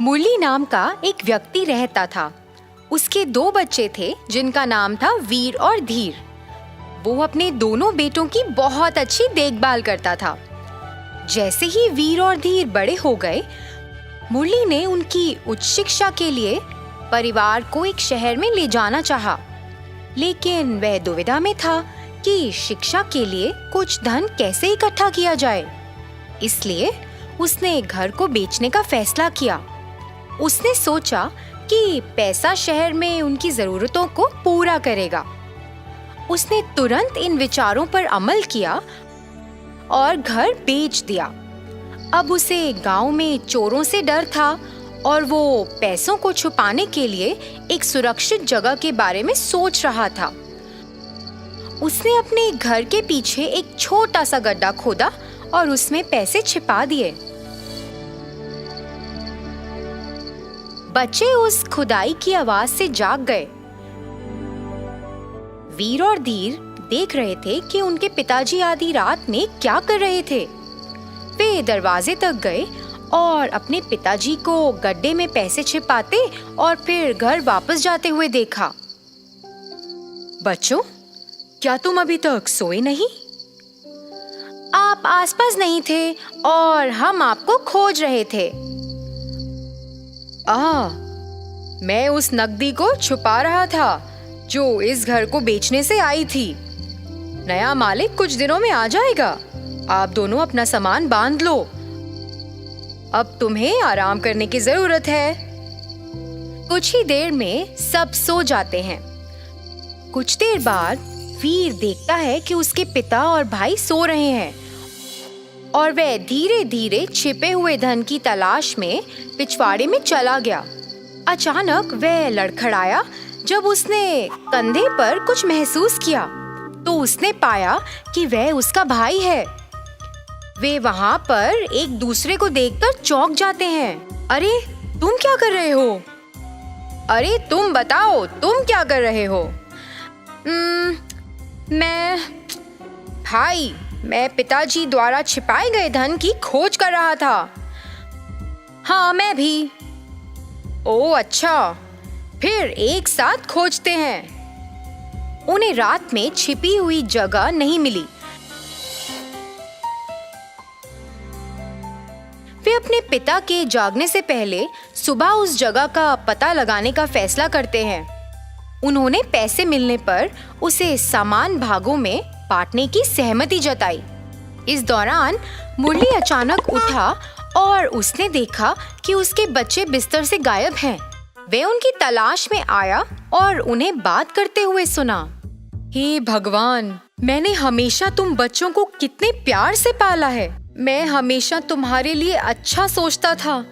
मुरली नाम का एक व्यक्ति रहता था। उसके 2 बच्चे थे जिनका नाम था वीर और धीर। वो अपने दोनों बेटों की बहुत अच्छी देखभाल करता था। जैसे ही वीर और धीर बड़े हो गए, मुरली ने उनकी उच्च शिक्षा के लिए परिवार को एक शहर में ले जाना चाहा, लेकिन वह दुविधा में था कि शिक्षा के लिए कुछ धन कैसे इकट्ठा किया जाए। इसलिए उसने घर को बेचने का फैसला किया। उसने सोचा कि पैसा शहर में उनकी जरूरतों को पूरा करेगा। उसने तुरंत इन विचारों पर अमल किया और घर बेच दिया। अब उसे गांव में चोरों से डर था और वो पैसों को छुपाने के लिए एक सुरक्षित जगह के बारे में सोच रहा था। उसने अपने घर के पीछे एक छोटा सा गड्ढा खोदा और उसमें पैसे छिपा दिए। बच्चे उस खुदाई की आवाज से जाग गए। वीर और धीर देख रहे थे कि उनके पिताजी आधी रात में क्या कर रहे थे। वे दरवाजे तक गए और अपने पिताजी को गड्ढे में पैसे छिपाते और फिर घर वापस जाते हुए देखा। बच्चों, क्या तुम अभी तक सोए नहीं? आप आसपास नहीं थे और हम आपको खोज रहे थे। मैं उस नकदी को छुपा रहा था जो इस घर को बेचने से आई थी। नया मालिक कुछ दिनों में आ जाएगा। आप दोनों अपना सामान बांध लो। अब तुम्हें आराम करने की जरूरत है। कुछ ही देर में सब सो जाते हैं। कुछ देर बाद वीर देखता है कि उसके पिता और भाई सो रहे हैं और वह धीरे धीरे छिपे हुए धन की तलाश में पिछवाड़े में चला गया। अचानक वह लड़खड़ाया जब उसने कंधे पर कुछ महसूस किया तो उसने पाया कि वह उसका भाई है। वे वहां पर एक दूसरे को देखकर चौंक जाते हैं। अरे, तुम क्या कर रहे हो? अरे, तुम बताओ, तुम क्या कर रहे हो? मैं पिताजी द्वारा छिपाए गए धन की खोज कर रहा था। हाँ, मैं भी। ओह अच्छा, फिर एक साथ खोजते हैं। उन्हें रात में छिपी हुई जगह नहीं मिली। वे अपने पिता के जागने से पहले सुबह उस जगह का पता लगाने का फैसला करते हैं। उन्होंने पैसे मिलने पर उसे समान भागों में बांटने की सहमति जताई। इस दौरान मुरली अचानक उठा और उसने देखा कि उसके बच्चे बिस्तर से गायब हैं। वे उनकी तलाश में आया और उन्हें बात करते हुए सुना। हे भगवान, मैंने हमेशा तुम बच्चों को कितने प्यार से पाला है। मैं हमेशा तुम्हारे लिए अच्छा सोचता था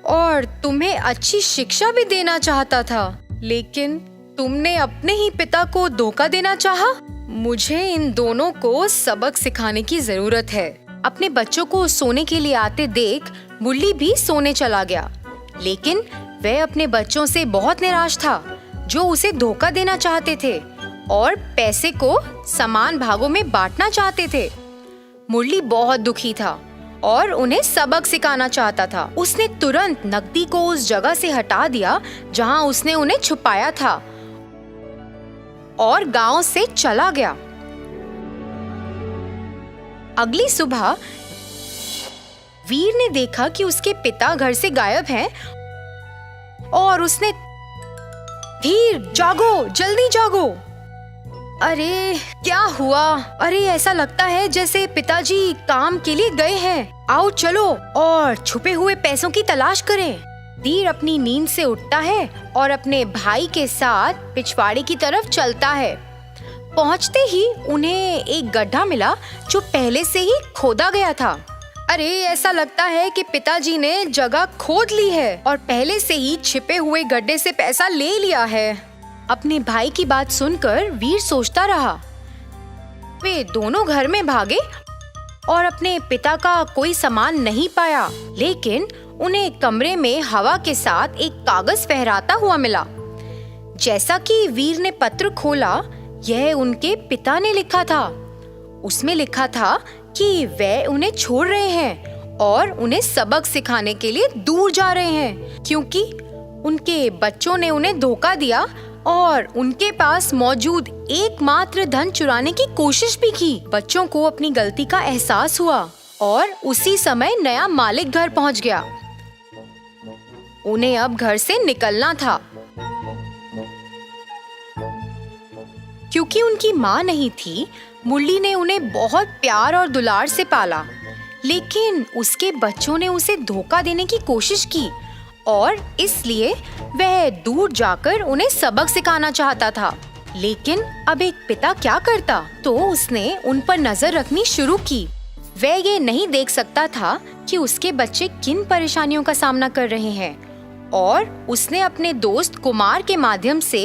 और तुम्हें अच्छी शिक्षा भी देना चाहता था, लेकिन तुमने अपने ही पिता को धोखा देना चाहा। मुझे इन दोनों को सबक सिखाने की जरूरत है। अपने बच्चों को सोने के लिए आते देख मुरली भी सोने चला गया, लेकिन वह अपने बच्चों से बहुत निराश था जो उसे धोखा देना चाहते थे और पैसे को समान भागों में बांटना चाहते थे। मुरली बहुत दुखी था और उन्हें सबक सिखाना चाहता था। उसने तुरंत नकदी को उस जगह से हटा दिया जहां उसने उन्हें छुपाया था और गांव से चला गया। अगली सुबह वीर ने देखा कि उसके पिता घर से गायब हैं और उसने, धीर, जागो, जल्दी जागो। अरे, क्या हुआ? अरे, ऐसा लगता है जैसे पिताजी काम के लिए गए हैं। आओ चलो और छुपे हुए पैसों की तलाश करें। धीर अपनी नींद से उठता है और अपने भाई के साथ पिछवाड़े की तरफ चलता है। पहुंचते ही उन्हें एक गड्ढा मिला जो पहले से ही खोदा गया था। अरे, ऐसा लगता है कि पिताजी ने जगह खोद ली है और पहले से ही छिपे हुए गड्ढे से पैसा ले लिया है। अपने भाई की बात सुनकर वीर सोचता रहा। वे दोनों घर में भागे और अपने पिता का कोई सामान नहीं पाया, लेकिन उन्हें कमरे में हवा के साथ एक कागज फहराता हुआ मिला। जैसा कि वीर ने पत्र खोला, यह उनके पिता ने लिखा था। उसमें लिखा था कि वे उन्हें छोड़ रहे हैं और उन्हें सबक सिखाने के लिए दूर जा रहे हैं, क्योंकि उनके बच्चों ने उन्हें धोखा दिया और उनके पास मौजूद एकमात्र धन चुराने की कोशिश भी की। बच्चों को अपनी गलती का एहसास हुआ और उसी समय नया मालिक घर पहुंच गया। उन्हें अब घर से निकलना था, क्योंकि उनकी माँ नहीं थी। मुरली ने उन्हें बहुत प्यार और दुलार से पाला, लेकिन उसके बच्चों ने उसे धोखा देने की कोशिश की और इसलिए वह दूर जाकर उन्हें सबक सिखाना चाहता था। लेकिन अब एक पिता क्या करता? तो उसने उन पर नजर रखनी शुरू की। वह ये नहीं देख सकता था कि उसके बच्चे किन परेशानियों का सामना कर रहे हैं, और उसने अपने दोस्त कुमार के माध्यम से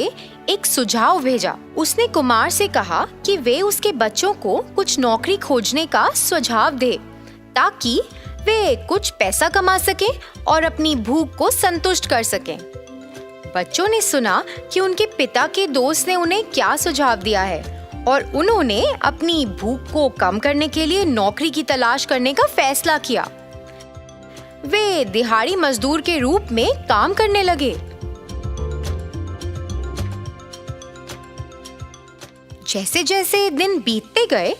एक सुझाव भेजा। उसने कुमार से कहा कि वे उसके बच्चों को कुछ नौकरी खोजने का सुझाव दे, ताकि वे कुछ पैसा कमा सकें और अपनी भूख को संतुष्ट कर सकें। बच्चों ने सुना कि उनके पिता के दोस्त ने उन्हें क्या सुझाव दिया है और उन्होंने अपनी भूख को कम करने के लिए नौकरी की तलाश करने का फैसला किया। वे दिहाड़ी मजदूर के रूप में काम करने लगे। जैसे जैसे दिन बीतते गए,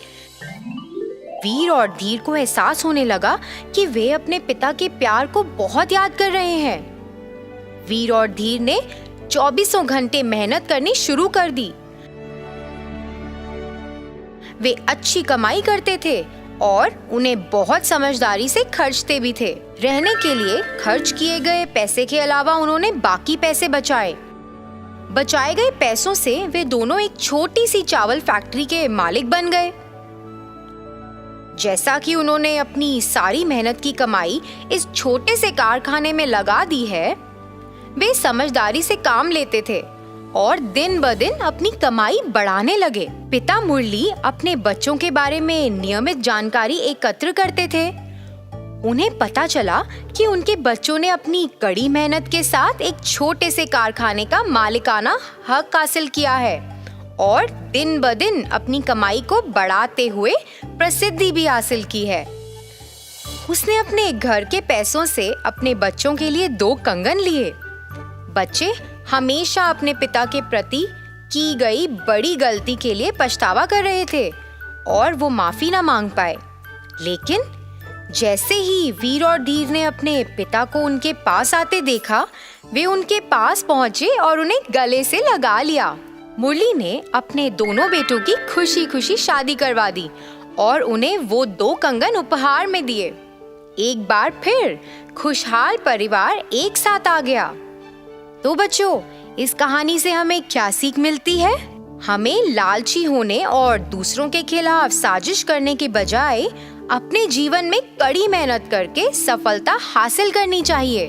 वीर और धीर को एहसास होने लगा कि वे अपने पिता के प्यार को बहुत याद कर रहे हैं। वीर और धीर ने 24 घंटे मेहनत करनी शुरू कर दी। वे अच्छी कमाई करते थे और उन्हें बहुत समझदारी से खर्चते भी थे। रहने के लिए खर्च किए गए पैसे के अलावा उन्होंने बाकी पैसे बचाए। बचाए गए पैसों से वे दोनों एक छोटी सी चावल फैक्ट्री के मालिक बन गए। जैसा कि उन्होंने अपनी सारी मेहनत की कमाई इस छोटे से कारखाने में लगा दी है, वे समझदारी से काम लेते थे और दिन ब दिन अपनी कमाई बढ़ाने लगे। पिता मुरली अपने बच्चों के बारे में नियमित जानकारी एकत्र करते थे। उन्हें पता चला कि उनके बच्चों ने अपनी कड़ी मेहनत के साथ एक छोटे से कारखाने का मालिकाना हक हासिल किया है और दिन ब दिन अपनी कमाई को बढ़ाते हुए प्रसिद्धि भी हासिल की है। उसने अपने घर के पैसों से अपने बच्चों के लिए 2 कंगन लिए। बच्चे हमेशा अपने पिता के प्रति की गई बड़ी गलती के लिए पछतावा कर रहे थे और वो माफी ना मांग पाए। लेकिन जैसे ही वीर और धीर ने अपने पिता को उनके पास आते देखा, वे उनके पास पहुंचे और उन्हें गले से लगा लिया। मुरली ने अपने दोनों बेटों की खुशी खुशी शादी करवा दी और उन्हें वो 2 कंगन उपहार में दिए। एक बार फिर खुशहाल परिवार एक साथ आ गया। तो बच्चों, इस कहानी से हमें क्या सीख मिलती है? हमें लालची होने और दूसरों के खिलाफ साजिश करने के बजाय अपने जीवन में कड़ी मेहनत करके सफलता हासिल करनी चाहिए।